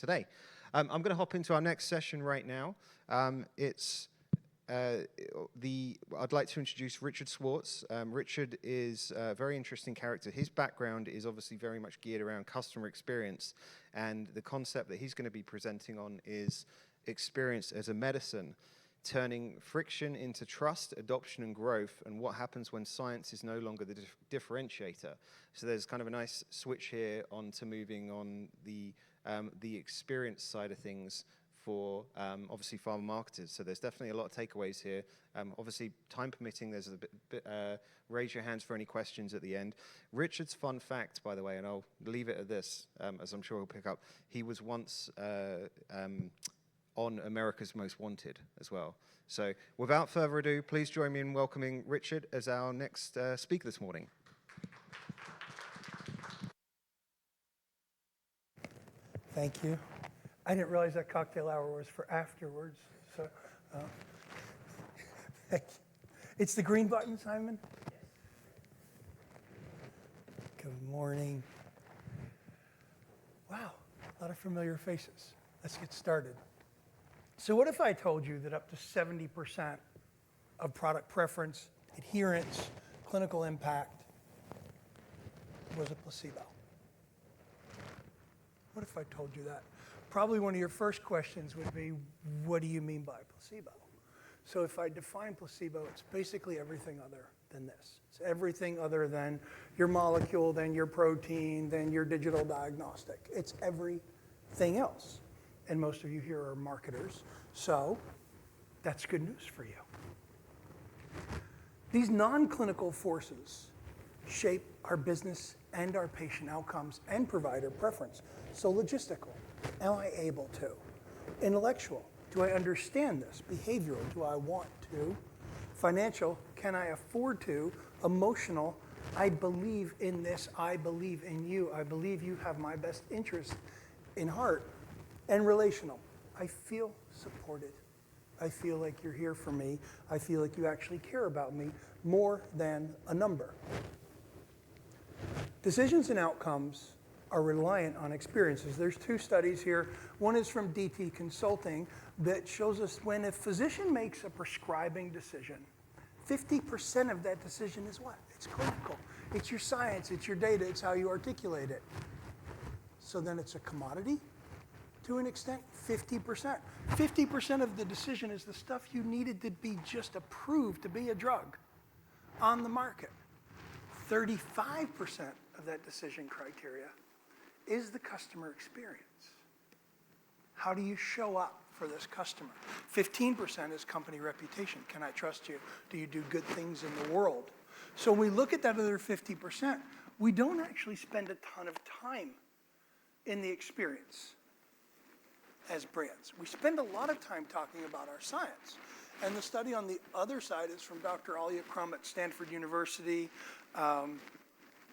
today. I'm going to hop into our next session right now. I'd like to introduce Richard Schwartz. Richard is a very interesting character. His background is obviously very much geared around customer experience, and the concept that he's going to be presenting on is experience as a medicine, turning friction into trust, adoption, and growth, and what happens when science is no longer the differentiator. So there's kind of a nice switch here on to moving on the experience side of things for obviously pharma marketers. So there's definitely a lot of takeaways here. Obviously, time permitting, there's a bit raise your hands for any questions at the end. Richard's fun fact, by the way, and I'll leave it at this, as I'm sure he'll pick up, he was once on America's Most Wanted as well. So without further ado, please join me in welcoming Richard as our next speaker this morning. Thank you. I didn't realize that cocktail hour was for afterwards. So, thank you. It's the green button, Simon? Yes. Good morning. Wow, a lot of familiar faces. Let's get started. So what if I told you that up to 70% of product preference, adherence, clinical impact was a placebo? What if I told you that? Probably one of your first questions would be, what do you mean by placebo? So if I define placebo, it's basically everything other than this. It's everything other than your molecule, than your protein, than your digital diagnostic. It's everything else. And most of you here are marketers, so that's good news for you. These non-clinical forces shape our business and our patient outcomes and provider preference. So logistical, am I able to? Intellectual, do I understand this? Behavioral, do I want to? Financial, can I afford to? Emotional, I believe in this, I believe in you, I believe you have my best interest in heart. And relational, I feel supported. I feel like you're here for me. I feel like you actually care about me more than a number. Decisions and outcomes are reliant on experiences. There's two studies here. One is from DT Consulting that shows us when a physician makes a prescribing decision, 50% of that decision is what? It's clinical. It's your science, it's your data, it's how you articulate it. So then it's a commodity? To an extent, 50%. 50% of the decision is the stuff you needed to be just approved to be a drug on the market. 35% of that decision criteria is the customer experience. How do you show up for this customer? 15% is company reputation. Can I trust you? Do you do good things in the world? So when we look at that other 50%, we don't actually spend a ton of time in the experience as brands. We spend a lot of time talking about our science. And the study on the other side is from Dr. Alia Crum at Stanford University. I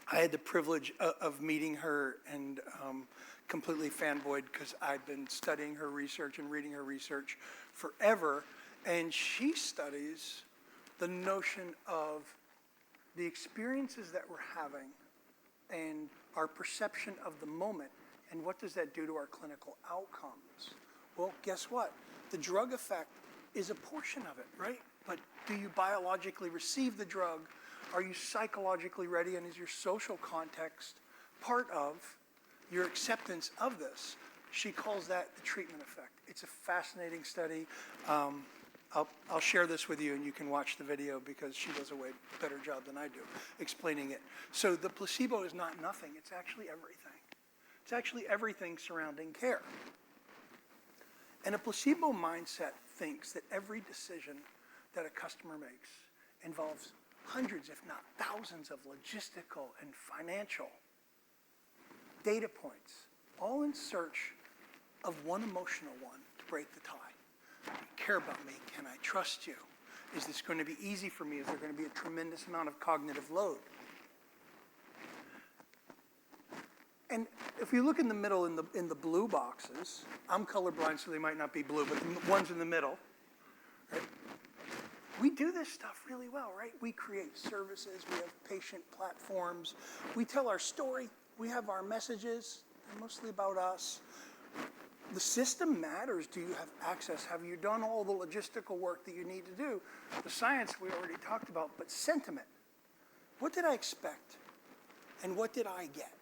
had the privilege of meeting her and completely fanboyed because I'd been studying her research and reading her research forever. And she studies the notion of the experiences that we're having and our perception of the moment. And what does that do to our clinical outcomes? Well, guess what? The drug effect is a portion of it, right? But do you biologically receive the drug? Are you psychologically ready? And is your social context part of your acceptance of this? She calls that the treatment effect. It's a fascinating study. I'll share this with you and you can watch the video because she does a way better job than I do explaining it. So the placebo is not nothing. It's actually everything. It's actually everything surrounding care. And a placebo mindset thinks that every decision that a customer makes involves hundreds, if not thousands, of logistical and financial data points, all in search of one emotional one to break the tie. Do you care about me? Can I trust you? Is this going to be easy for me? Is there going to be a tremendous amount of cognitive load? And if you look in the middle in the blue boxes, I'm colorblind, so they might not be blue, but the ones in the middle, right? We do this stuff really well, right? We create services, we have patient platforms, we tell our story, we have our messages, they're mostly about us. The system matters. Do you have access? Have you done all the logistical work that you need to do? The science we already talked about, but sentiment. What did I expect? And what did I get?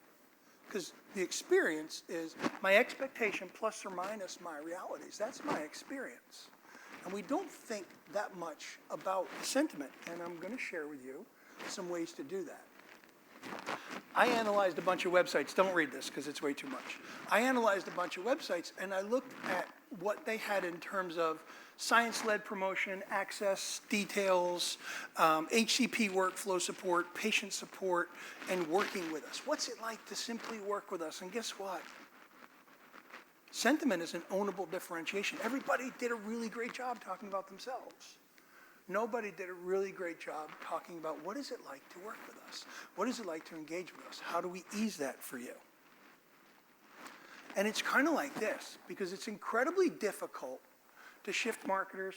Because the experience is my expectation plus or minus my realities. That's my experience. And we don't think that much about sentiment. And I'm going to share with you some ways to do that. I analyzed a bunch of websites. Don't read this because it's way too much. I analyzed a bunch of websites and I looked at what they had in terms of science-led promotion, access, details, HCP workflow support, patient support, and working with us. What's it like to simply work with us? And guess what? Sentiment is an ownable differentiation. Everybody did a really great job talking about themselves. Nobody did a really great job talking about what is it like to work with us? What is it like to engage with us? How do we ease that for you? And it's kind of like this, because it's incredibly difficult to shift marketers.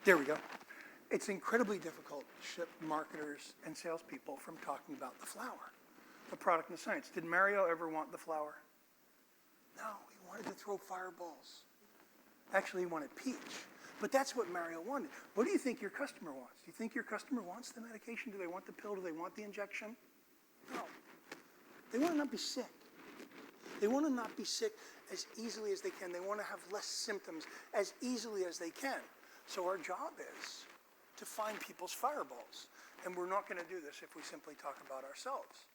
There we go. It's incredibly difficult to shift marketers and salespeople from talking about the flower, the product and the science. Did Mario ever want the flower? No, he wanted to throw fireballs. Actually, he wanted peach. But that's what Mario wanted. What do you think your customer wants? Do you think your customer wants the medication? Do they want the pill? Do they want the injection? No. They want to not be sick. They want to not be sick as easily as they can. They want to have less symptoms as easily as they can. So our job is to find people's fireballs. And we're not going to do this if we simply talk about ourselves.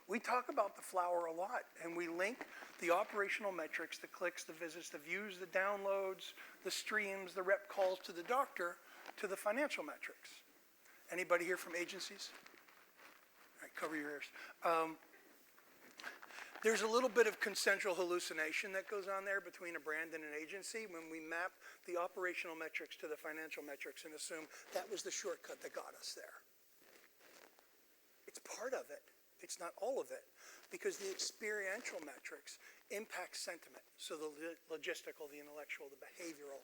We talk about the flower a lot, and we link the operational metrics, the clicks, the visits, the views, the downloads, the streams, the rep calls to the doctor, to the financial metrics. Anybody here from agencies? All right, cover your ears. There's a little bit of consensual hallucination that goes on there between a brand and an agency when we map the operational metrics to the financial metrics and assume that was the shortcut that got us there. It's part of it. It's not all of it, because the experiential metrics impact sentiment. So the logistical, the intellectual, the behavioral,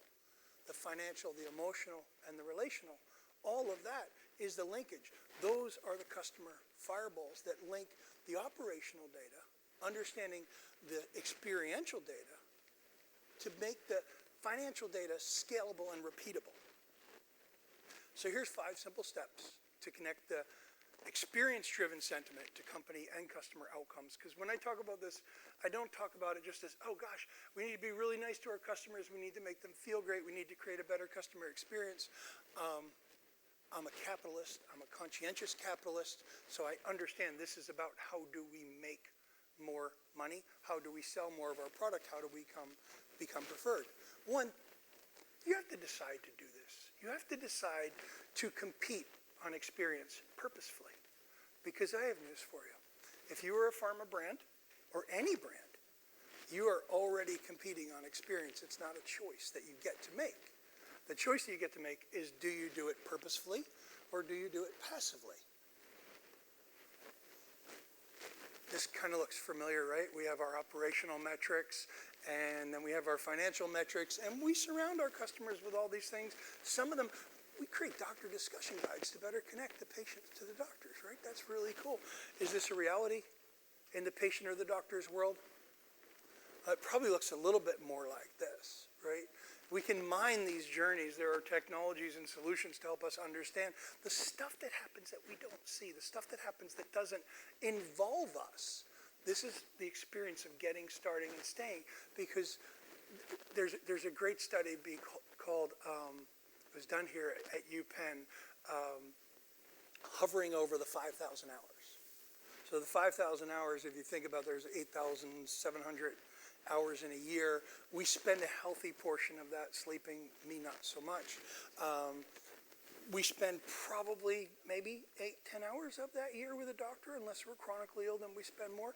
the financial, the emotional, and the relational, all of that is the linkage. Those are the customer fireballs that link the operational data, understanding the experiential data, to make the financial data scalable and repeatable. So here's 5 simple steps to connect the experience-driven sentiment to company and customer outcomes. Because when I talk about this, I don't talk about it just as, oh gosh, we need to be really nice to our customers, we need to make them feel great, we need to create a better customer experience. I'm a capitalist, I'm a conscientious capitalist, so I understand this is about how do we make more money, how do we sell more of our product, how do we become preferred. One, you have to decide to do this. You have to decide to compete on experience purposefully. Because I have news for you. If you are a pharma brand, or any brand, you are already competing on experience. It's not a choice that you get to make. The choice that you get to make is, do you do it purposefully, or do you do it passively? This kind of looks familiar, right? We have our operational metrics, and then we have our financial metrics, and we surround our customers with all these things. Some of them, we create doctor discussion guides to better connect the patients to the doctors, right? That's really cool. Is this a reality in the patient or the doctor's world? It probably looks a little bit more like this, right? We can mine these journeys. There are technologies and solutions to help us understand the stuff that happens that we don't see, the stuff that happens that doesn't involve us. This is the experience of getting, starting, and staying, because there's a great study called was done here at UPenn, hovering over the 5,000 hours. So the 5,000 hours, if you think about, there's 8,700 hours in a year. We spend a healthy portion of that sleeping, me not so much. We spend probably maybe 8-10 hours of that year with a doctor. Unless we're chronically ill, then we spend more.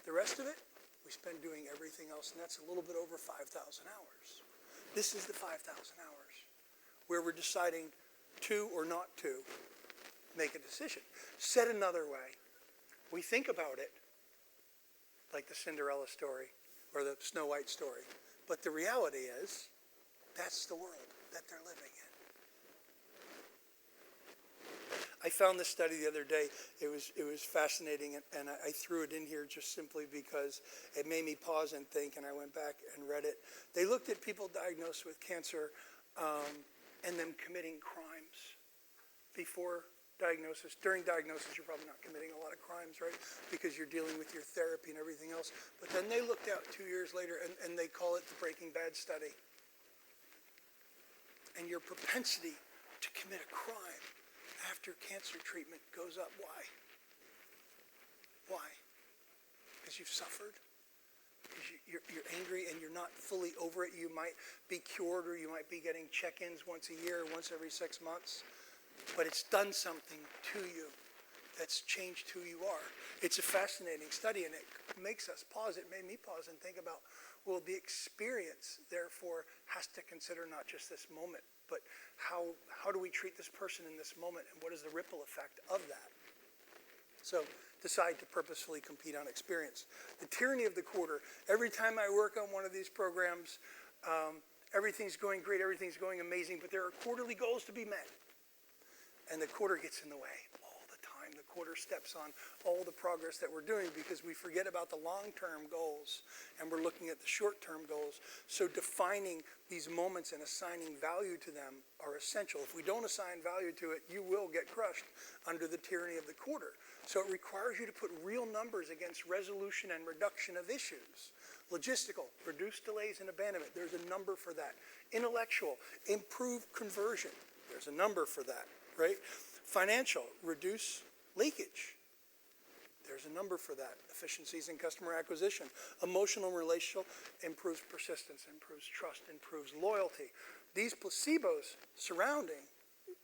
The rest of it, we spend doing everything else, and that's a little bit over 5,000 hours. This is the 5,000 hours, where we're deciding to or not to make a decision. Said another way, we think about it like the Cinderella story or the Snow White story, but the reality is that's the world that they're living in. I found this study the other day. It was fascinating, and I threw it in here just simply because it made me pause and think, and I went back and read it. They looked at people diagnosed with cancer and them committing crimes before diagnosis. During diagnosis, you're probably not committing a lot of crimes, right? Because you're dealing with your therapy and everything else. But then they looked out 2 years later, and they call it the Breaking Bad study. And your propensity to commit a crime after cancer treatment goes up. Why? Why? Because you've suffered? Because you're angry and you're not fully over it. You might be cured, or you might be getting check-ins once a year, once every 6 months. But it's done something to you that's changed who you are. It's a fascinating study, and it makes us pause. It made me pause and think about, well, the experience, therefore, has to consider not just this moment, but how do we treat this person in this moment, and what is the ripple effect of that? So decide to purposefully compete on experience. The tyranny of the quarter. Every time I work on one of these programs, everything's going great, everything's going amazing, but there are quarterly goals to be met. And the quarter gets in the way all the time. The quarter steps on all the progress that we're doing because we forget about the long-term goals and we're looking at the short-term goals. So defining these moments and assigning value to them are essential. If we don't assign value to it, you will get crushed under the tyranny of the quarter. So it requires you to put real numbers against resolution and reduction of issues. Logistical, reduce delays and abandonment. There's a number for that. Intellectual, improve conversion. There's a number for that. Right? Financial, reduce leakage. There's a number for that. Efficiencies in customer acquisition. Emotional and relational, improves persistence, improves trust, improves loyalty. These placebos surrounding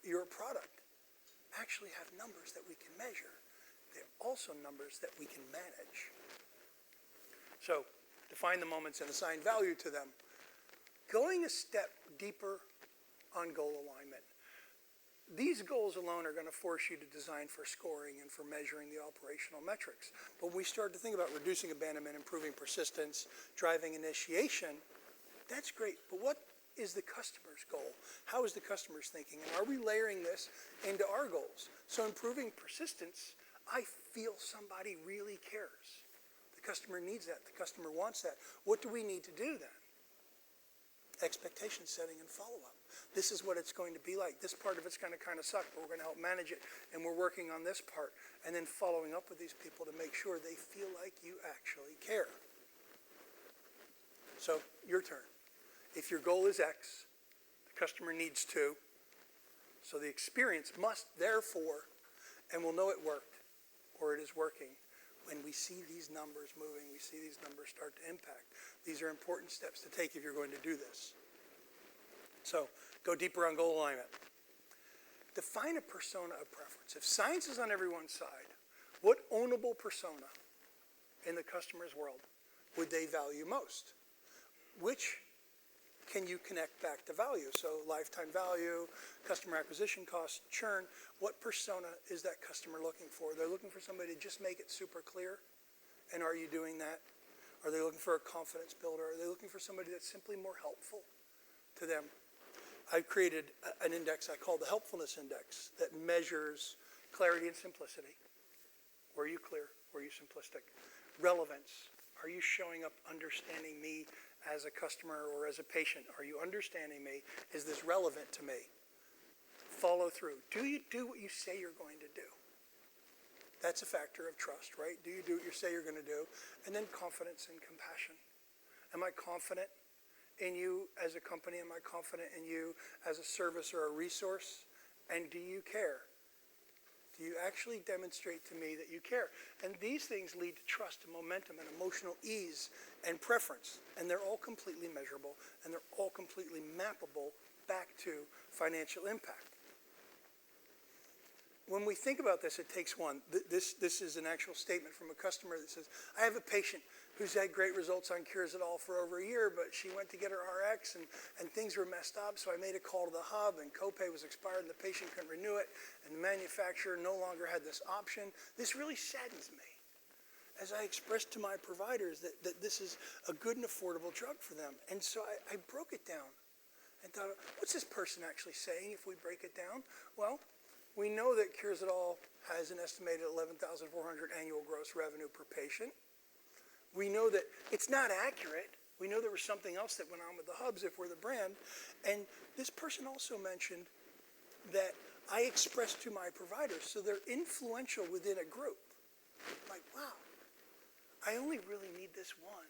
your product actually have numbers that we can measure. They're also numbers that we can manage. So, define the moments and assign value to them. Going a step deeper on goal alignment. These goals alone are going to force you to design for scoring and for measuring the operational metrics. But when we start to think about reducing abandonment, improving persistence, driving initiation, that's great. But what is the customer's goal? How is the customer's thinking? And are we layering this into our goals? So improving persistence, I feel somebody really cares. The customer needs that. The customer wants that. What do we need to do then? Expectation setting and follow-up. This is what it's going to be like. This part of it's going to kind of suck, but we're going to help manage it, and we're working on this part. And then following up with these people to make sure they feel like you actually care. So, your turn. If your goal is X, the customer needs 2. So the experience must, therefore, and we'll know it worked, or it is working, when we see these numbers moving, we see these numbers start to impact. These are important steps to take if you're going to do this. So, go deeper on goal alignment. Define a persona of preference. If science is on everyone's side, what ownable persona in the customer's world would they value most? Which can you connect back to value? So lifetime value, customer acquisition cost, churn. What persona is that customer looking for? They're looking for somebody to just make it super clear. And are you doing that? Are they looking for a confidence builder? Are they looking for somebody that's simply more helpful to them? I've created an index I call the Helpfulness Index that measures clarity and simplicity. Were you clear? Were you simplistic? Relevance. Are you showing up understanding me as a customer or as a patient? Are you understanding me? Is this relevant to me? Follow through. Do you do what you say you're going to do? That's a factor of trust, right? Do you do what you say you're going to do? And then confidence and compassion. Am I confident in you as a company? Am I confident in you as a service or a resource? And do you care? Do you actually demonstrate to me that you care? And these things lead to trust and momentum and emotional ease and preference. And they're all completely measurable, and they're all completely mappable back to financial impact. When we think about this, it takes one. This is an actual statement from a customer that says, I have a patient who's had great results on Cures It All for over a year, but she went to get her RX and things were messed up, so I made a call to the hub and copay was expired and the patient couldn't renew it, and the manufacturer no longer had this option. This really saddens me as I expressed to my providers that this is a good and affordable drug for them. And so I broke it down and thought, what's this person actually saying if we break it down? Well, We know that Cures It All has an estimated 11,400 annual gross revenue per patient. We know that it's not accurate. We know there was something else that went on with the hubs if we're the brand. And this person also mentioned that I express to my providers, so they're influential within a group. Like, wow, I only really need this one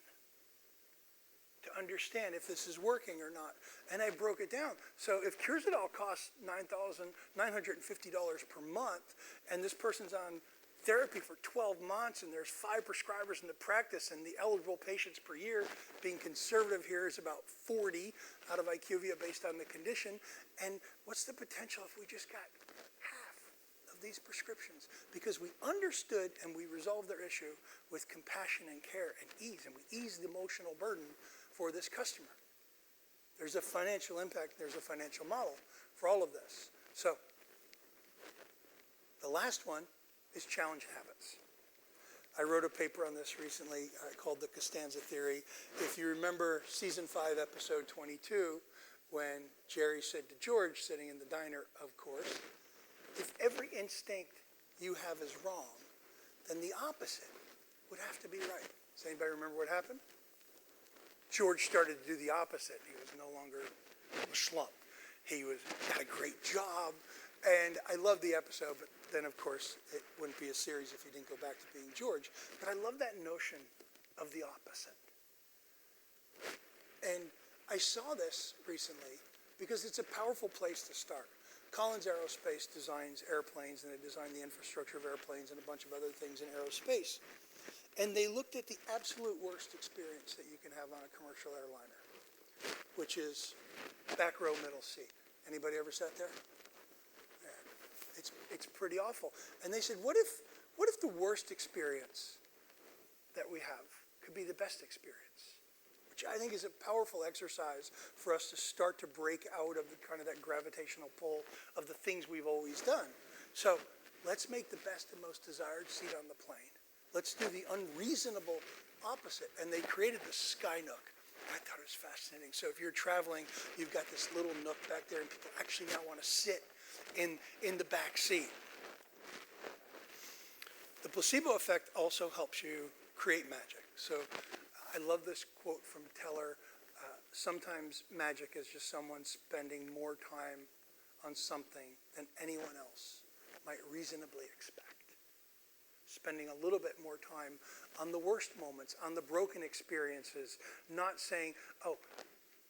to understand if this is working or not. And I broke it down. So if Cures It All costs $9,950 per month, and this person's on therapy for 12 months, and there's 5 prescribers in the practice, and the eligible patients per year, being conservative here, is about 40 out of IQVIA based on the condition. And what's the potential if we just got half of these prescriptions? Because we understood and we resolved their issue with compassion and care and ease, and we eased the emotional burden for this customer. There's a financial impact, there's a financial model for all of this. So the last one is challenge habits. I wrote a paper on this recently called the Costanza Theory. If you remember season 5, episode 22, when Jerry said to George, sitting in the diner, of course, if every instinct you have is wrong, then the opposite would have to be right. Does anybody remember what happened? George started to do the opposite. He was no longer a schlump. He had a great job, and I love the episode, but then of course it wouldn't be a series if he didn't go back to being George. But I love that notion of the opposite. And I saw this recently because it's a powerful place to start. Collins Aerospace designs airplanes, and they design the infrastructure of airplanes and a bunch of other things in aerospace. And they looked at the absolute worst experience that you can have on a commercial airliner, which is back row middle seat. Anybody ever sat there? Yeah. It's pretty awful. And they said, what if the worst experience that we have could be the best experience? Which I think is a powerful exercise for us to start to break out of the kind of that gravitational pull of the things we've always done. So let's make the best and most desired seat on the plane. Let's do the unreasonable opposite. And they created the Sky Nook. I thought it was fascinating. So if you're traveling, you've got this little nook back there, and people actually now want to sit in the back seat. The placebo effect also helps you create magic. So I love this quote from Teller. Sometimes magic is just someone spending more time on something than anyone else might reasonably expect. Spending a little bit more time on the worst moments, on the broken experiences, not saying, oh,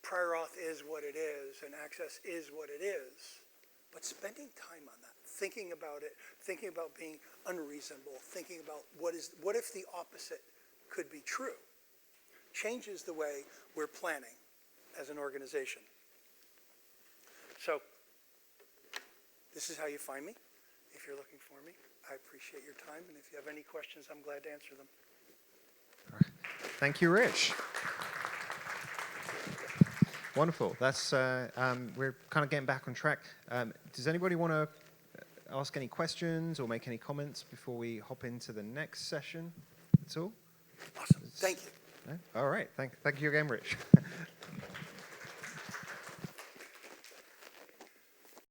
prior auth is what it is and access is what it is, but spending time on that, thinking about it, thinking about being unreasonable, thinking about what if the opposite could be true, changes the way we're planning as an organization. So this is how you find me if you're looking for me. I appreciate your time, and if you have any questions, I'm glad to answer them. All right. Thank you, Rich. Wonderful. That's we're kind of getting back on track. Does anybody want to ask any questions or make any comments before we hop into the next session? That's all. Awesome. Thank you. No? All right. Thank you again, Rich.